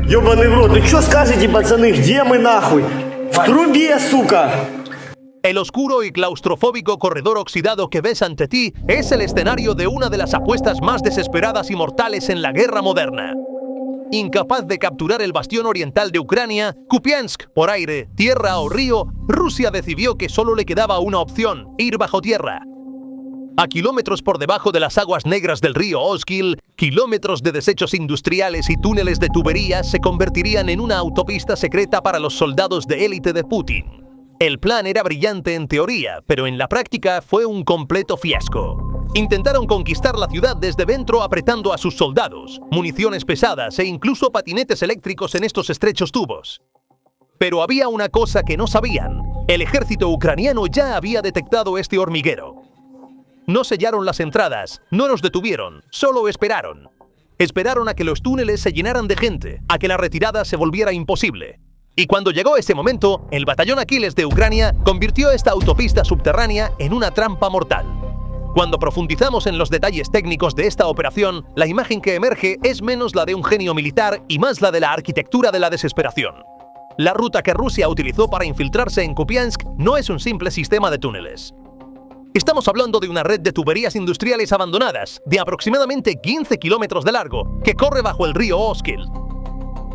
Ёбаный в рот, ну что скажете, пацаны, где мы нахуй? В трубе, сука! El oscuro y claustrofóbico corredor oxidado que ves ante ti es el escenario de una de las apuestas más desesperadas y mortales en la guerra moderna. Incapaz de capturar el bastión oriental de Ucrania, Kupiansk, por aire, tierra o río, Rusia decidió que solo le quedaba una opción: ir bajo tierra. A kilómetros por debajo de las aguas negras del río Oskil, kilómetros de desechos industriales y túneles de tuberías se convertirían en una autopista secreta para los soldados de élite de Putin. El plan era brillante en teoría, pero en la práctica fue un completo fiasco. Intentaron conquistar la ciudad desde dentro apretando a sus soldados, municiones pesadas e incluso patinetes eléctricos en estos estrechos tubos. Pero había una cosa que no sabían: el ejército ucraniano ya había detectado este hormiguero. No sellaron las entradas, no los detuvieron, solo esperaron. Esperaron a que los túneles se llenaran de gente, a que la retirada se volviera imposible. Y cuando llegó ese momento, el batallón Aquiles de Ucrania convirtió esta autopista subterránea en una trampa mortal. Cuando profundizamos en los detalles técnicos de esta operación, la imagen que emerge es menos la de un genio militar y más la de la arquitectura de la desesperación. La ruta que Rusia utilizó para infiltrarse en Kupiansk no es un simple sistema de túneles. Estamos hablando de una red de tuberías industriales abandonadas, de aproximadamente 15 kilómetros de largo, que corre bajo el río Oskil.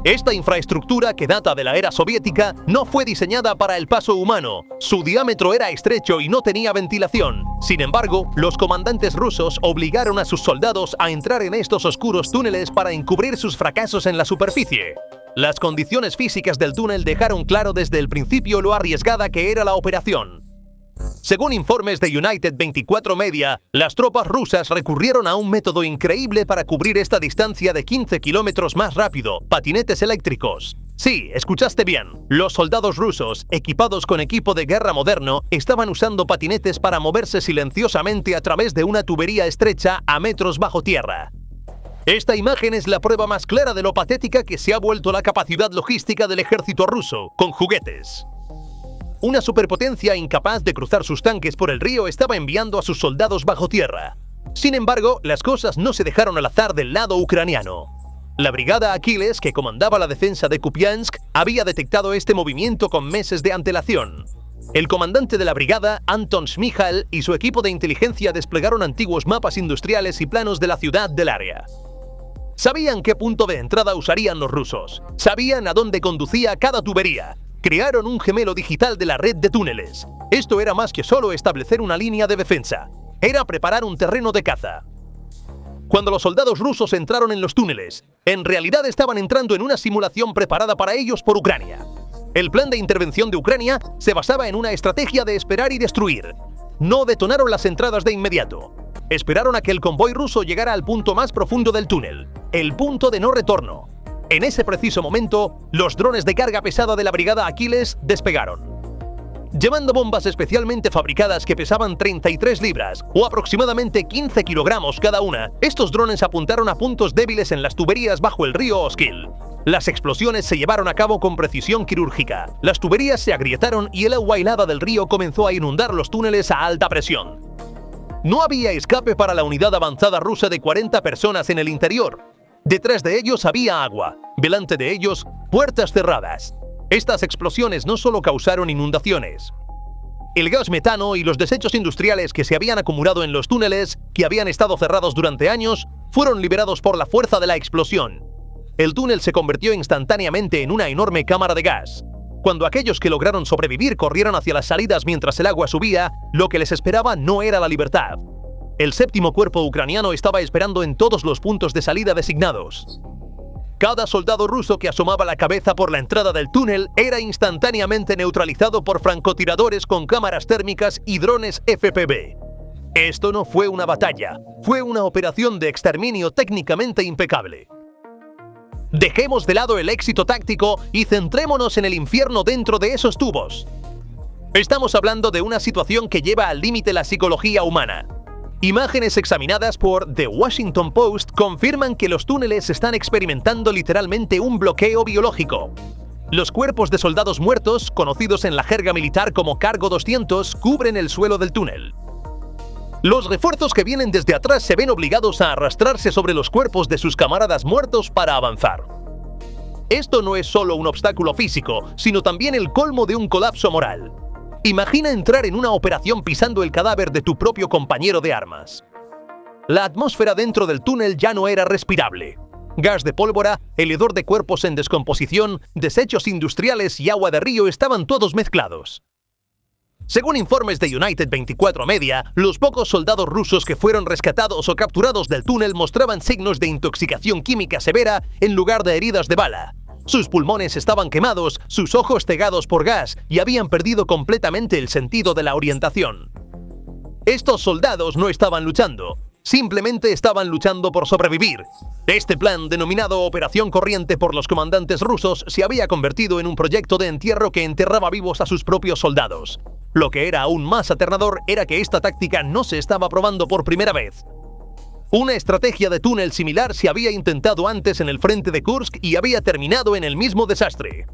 Esta infraestructura, que data de la era soviética, no fue diseñada para el paso humano. Su diámetro era estrecho y no tenía ventilación. Sin embargo, los comandantes rusos obligaron a sus soldados a entrar en estos oscuros túneles para encubrir sus fracasos en la superficie. Las condiciones físicas del túnel dejaron claro desde el principio lo arriesgada que era la operación. Según informes de United 24 Media, las tropas rusas recurrieron a un método increíble para cubrir esta distancia de 15 kilómetros más rápido: patinetes eléctricos. Sí, escuchaste bien. Los soldados rusos, equipados con equipo de guerra moderno, estaban usando patinetes para moverse silenciosamente a través de una tubería estrecha a metros bajo tierra. Esta imagen es la prueba más clara de lo patética que se ha vuelto la capacidad logística del ejército ruso, con juguetes. Una superpotencia incapaz de cruzar sus tanques por el río estaba enviando a sus soldados bajo tierra. Sin embargo, las cosas no se dejaron al azar del lado ucraniano. La brigada Aquiles, que comandaba la defensa de Kupiansk, había detectado este movimiento con meses de antelación. El comandante de la brigada, Anton Shmyhal, y su equipo de inteligencia desplegaron antiguos mapas industriales y planos de la ciudad del área. Sabían qué punto de entrada usarían los rusos. Sabían a dónde conducía cada tubería. Crearon un gemelo digital de la red de túneles. Esto era más que solo establecer una línea de defensa. Era preparar un terreno de caza. Cuando los soldados rusos entraron en los túneles, en realidad estaban entrando en una simulación preparada para ellos por Ucrania. El plan de intervención de Ucrania se basaba en una estrategia de esperar y destruir. No detonaron las entradas de inmediato. Esperaron a que el convoy ruso llegara al punto más profundo del túnel, el punto de no retorno. En ese preciso momento, los drones de carga pesada de la brigada Aquiles despegaron. Llevando bombas especialmente fabricadas que pesaban 33 libras, o aproximadamente 15 kilogramos cada una, estos drones apuntaron a puntos débiles en las tuberías bajo el río Oskil. Las explosiones se llevaron a cabo con precisión quirúrgica. Las tuberías se agrietaron y el agua helada del río comenzó a inundar los túneles a alta presión. No había escape para la unidad avanzada rusa de 40 personas en el interior. Detrás de ellos había agua, delante de ellos, puertas cerradas. Estas explosiones no solo causaron inundaciones. El gas metano y los desechos industriales que se habían acumulado en los túneles, que habían estado cerrados durante años, fueron liberados por la fuerza de la explosión. El túnel se convirtió instantáneamente en una enorme cámara de gas. Cuando aquellos que lograron sobrevivir corrieron hacia las salidas mientras el agua subía, lo que les esperaba no era la libertad. El séptimo cuerpo ucraniano estaba esperando en todos los puntos de salida designados. Cada soldado ruso que asomaba la cabeza por la entrada del túnel era instantáneamente neutralizado por francotiradores con cámaras térmicas y drones FPV. Esto no fue una batalla, fue una operación de exterminio técnicamente impecable. Dejemos de lado el éxito táctico y centrémonos en el infierno dentro de esos tubos. Estamos hablando de una situación que lleva al límite la psicología humana. Imágenes examinadas por The Washington Post confirman que los túneles están experimentando literalmente un bloqueo biológico. Los cuerpos de soldados muertos, conocidos en la jerga militar como Cargo 200, cubren el suelo del túnel. Los refuerzos que vienen desde atrás se ven obligados a arrastrarse sobre los cuerpos de sus camaradas muertos para avanzar. Esto no es solo un obstáculo físico, sino también el colmo de un colapso moral. Imagina entrar en una operación pisando el cadáver de tu propio compañero de armas. La atmósfera dentro del túnel ya no era respirable. Gas de pólvora, el hedor de cuerpos en descomposición, desechos industriales y agua de río estaban todos mezclados. Según informes de United 24 Media, los pocos soldados rusos que fueron rescatados o capturados del túnel mostraban signos de intoxicación química severa en lugar de heridas de bala. Sus pulmones estaban quemados, sus ojos cegados por gas y habían perdido completamente el sentido de la orientación. Estos soldados no estaban luchando, simplemente estaban luchando por sobrevivir. Este plan, denominado Operación Corriente por los comandantes rusos, se había convertido en un proyecto de entierro que enterraba vivos a sus propios soldados. Lo que era aún más aterrador era que esta táctica no se estaba probando por primera vez. Una estrategia de túnel similar se había intentado antes en el frente de Kursk y había terminado en el mismo desastre.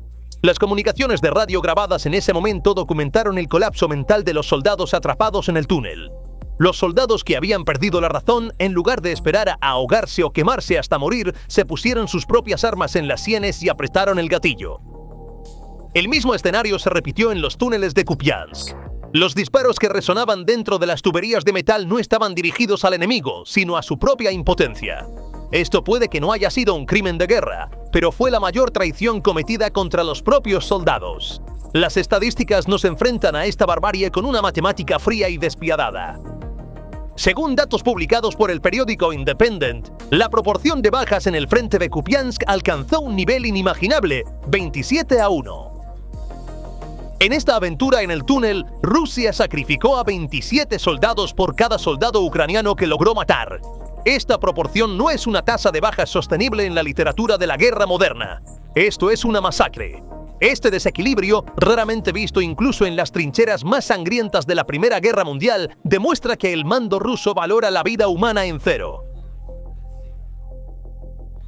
Las comunicaciones de radio grabadas en ese momento documentaron el colapso mental de los soldados atrapados en el túnel. Los soldados que habían perdido la razón, en lugar de esperar a ahogarse o quemarse hasta morir, se pusieron sus propias armas en las sienes y apretaron el gatillo. El mismo escenario se repitió en los túneles de Kupiansk. Los disparos que resonaban dentro de las tuberías de metal no estaban dirigidos al enemigo, sino a su propia impotencia. Esto puede que no haya sido un crimen de guerra, pero fue la mayor traición cometida contra los propios soldados. Las estadísticas nos enfrentan a esta barbarie con una matemática fría y despiadada. Según datos publicados por el periódico Independent, la proporción de bajas en el frente de Kupiansk alcanzó un nivel inimaginable, 27-1. En esta aventura en el túnel, Rusia sacrificó a 27 soldados por cada soldado ucraniano que logró matar. Esta proporción no es una tasa de bajas sostenible en la literatura de la guerra moderna. Esto es una masacre. Este desequilibrio, raramente visto incluso en las trincheras más sangrientas de la Primera Guerra Mundial, demuestra que el mando ruso valora la vida humana en cero.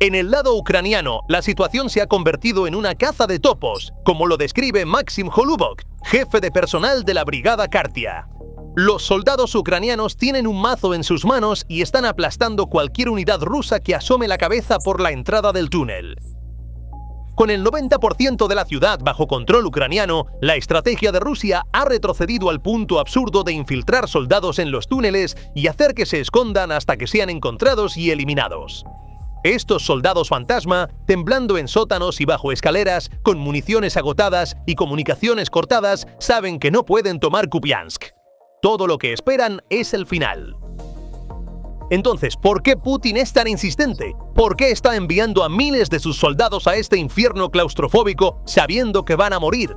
En el lado ucraniano, la situación se ha convertido en una caza de topos, como lo describe Maxim Holubok, jefe de personal de la Brigada Kartia. Los soldados ucranianos tienen un mazo en sus manos y están aplastando cualquier unidad rusa que asome la cabeza por la entrada del túnel. Con el 90% de la ciudad bajo control ucraniano, la estrategia de Rusia ha retrocedido al punto absurdo de infiltrar soldados en los túneles y hacer que se escondan hasta que sean encontrados y eliminados. Estos soldados fantasma, temblando en sótanos y bajo escaleras, con municiones agotadas y comunicaciones cortadas, saben que no pueden tomar Kupiansk. Todo lo que esperan es el final. Entonces, ¿por qué Putin es tan insistente? ¿Por qué está enviando a miles de sus soldados a este infierno claustrofóbico sabiendo que van a morir?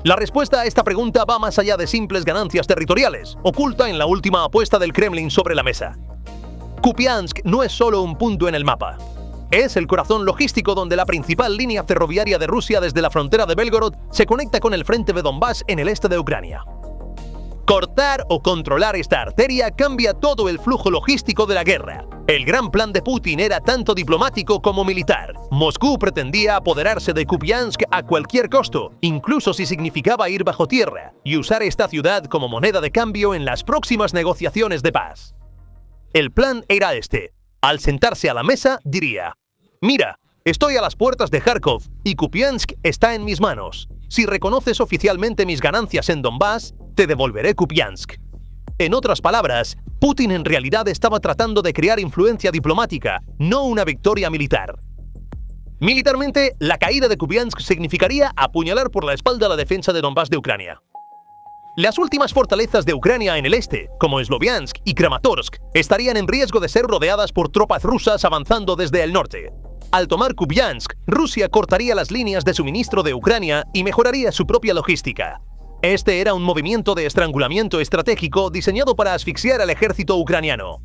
La respuesta a esta pregunta va más allá de simples ganancias territoriales, oculta en la última apuesta del Kremlin sobre la mesa. Kupiansk no es solo un punto en el mapa. Es el corazón logístico donde la principal línea ferroviaria de Rusia desde la frontera de Belgorod se conecta con el frente de Donbass en el este de Ucrania. Cortar o controlar esta arteria cambia todo el flujo logístico de la guerra. El gran plan de Putin era tanto diplomático como militar. Moscú pretendía apoderarse de Kupiansk a cualquier costo, incluso si significaba ir bajo tierra, y usar esta ciudad como moneda de cambio en las próximas negociaciones de paz. El plan era este. Al sentarse a la mesa, diría: «Mira, estoy a las puertas de Kharkov y Kupiansk está en mis manos. Si reconoces oficialmente mis ganancias en Donbass, te devolveré Kupiansk». En otras palabras, Putin en realidad estaba tratando de crear influencia diplomática, no una victoria militar. Militarmente, la caída de Kupiansk significaría apuñalar por la espalda la defensa de Donbass de Ucrania. Las últimas fortalezas de Ucrania en el este, como Sloviansk y Kramatorsk, estarían en riesgo de ser rodeadas por tropas rusas avanzando desde el norte. Al tomar Kupiansk, Rusia cortaría las líneas de suministro de Ucrania y mejoraría su propia logística. Este era un movimiento de estrangulamiento estratégico diseñado para asfixiar al ejército ucraniano.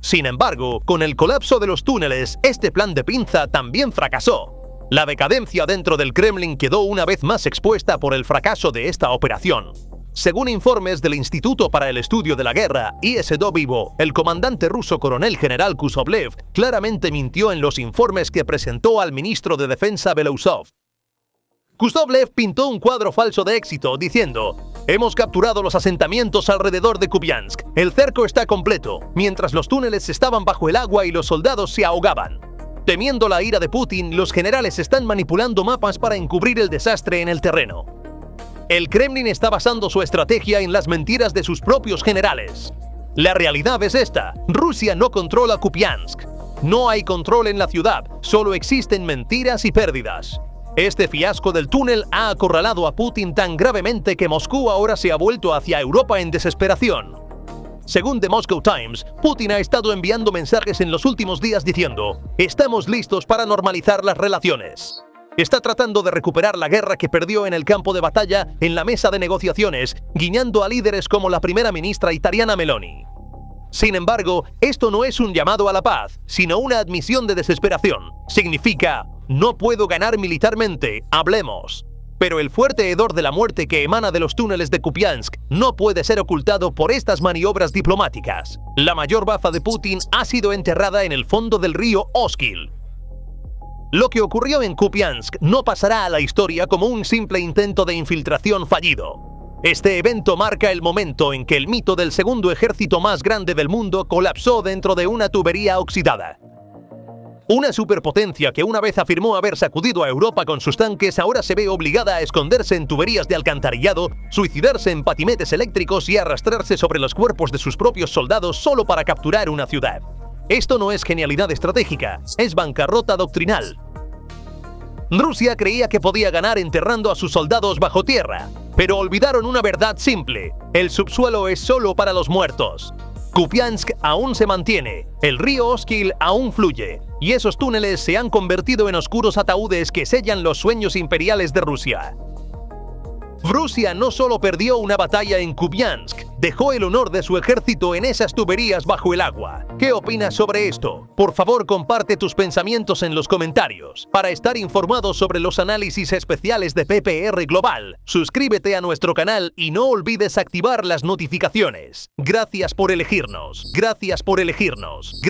Sin embargo, con el colapso de los túneles, este plan de pinza también fracasó. La decadencia dentro del Kremlin quedó una vez más expuesta por el fracaso de esta operación. Según informes del Instituto para el Estudio de la Guerra, ISW, el comandante ruso coronel general Kuzovlev claramente mintió en los informes que presentó al ministro de Defensa Belousov. Kuzovlev pintó un cuadro falso de éxito diciendo: «Hemos capturado los asentamientos alrededor de Kupiansk. El cerco está completo», mientras los túneles estaban bajo el agua y los soldados se ahogaban. Temiendo la ira de Putin, los generales están manipulando mapas para encubrir el desastre en el terreno. El Kremlin está basando su estrategia en las mentiras de sus propios generales. La realidad es esta: Rusia no controla Kupiansk. No hay control en la ciudad, solo existen mentiras y pérdidas. Este fiasco del túnel ha acorralado a Putin tan gravemente que Moscú ahora se ha vuelto hacia Europa en desesperación. Según The Moscow Times, Putin ha estado enviando mensajes en los últimos días diciendo: "Estamos listos para normalizar las relaciones". Está tratando de recuperar la guerra que perdió en el campo de batalla en la mesa de negociaciones, guiñando a líderes como la primera ministra italiana Meloni. Sin embargo, esto no es un llamado a la paz, sino una admisión de desesperación. Significa: no puedo ganar militarmente, hablemos. Pero el fuerte hedor de la muerte que emana de los túneles de Kupiansk no puede ser ocultado por estas maniobras diplomáticas. La mayor baza de Putin ha sido enterrada en el fondo del río Oskil. Lo que ocurrió en Kupiansk no pasará a la historia como un simple intento de infiltración fallido. Este evento marca el momento en que el mito del segundo ejército más grande del mundo colapsó dentro de una tubería oxidada. Una superpotencia que una vez afirmó haber sacudido a Europa con sus tanques ahora se ve obligada a esconderse en tuberías de alcantarillado, suicidarse en patinetes eléctricos y arrastrarse sobre los cuerpos de sus propios soldados solo para capturar una ciudad. Esto no es genialidad estratégica, es bancarrota doctrinal. Rusia creía que podía ganar enterrando a sus soldados bajo tierra, pero olvidaron una verdad simple: el subsuelo es solo para los muertos. Kupiansk aún se mantiene, el río Oskil aún fluye, y esos túneles se han convertido en oscuros ataúdes que sellan los sueños imperiales de Rusia. Rusia no solo perdió una batalla en Kupiansk, dejó el honor de su ejército en esas tuberías bajo el agua. ¿Qué opinas sobre esto? Por favor, comparte tus pensamientos en los comentarios. Para estar informado sobre los análisis especiales de PPR Global, suscríbete a nuestro canal y no olvides activar las notificaciones. Gracias por elegirnos. Gracias por elegirnos.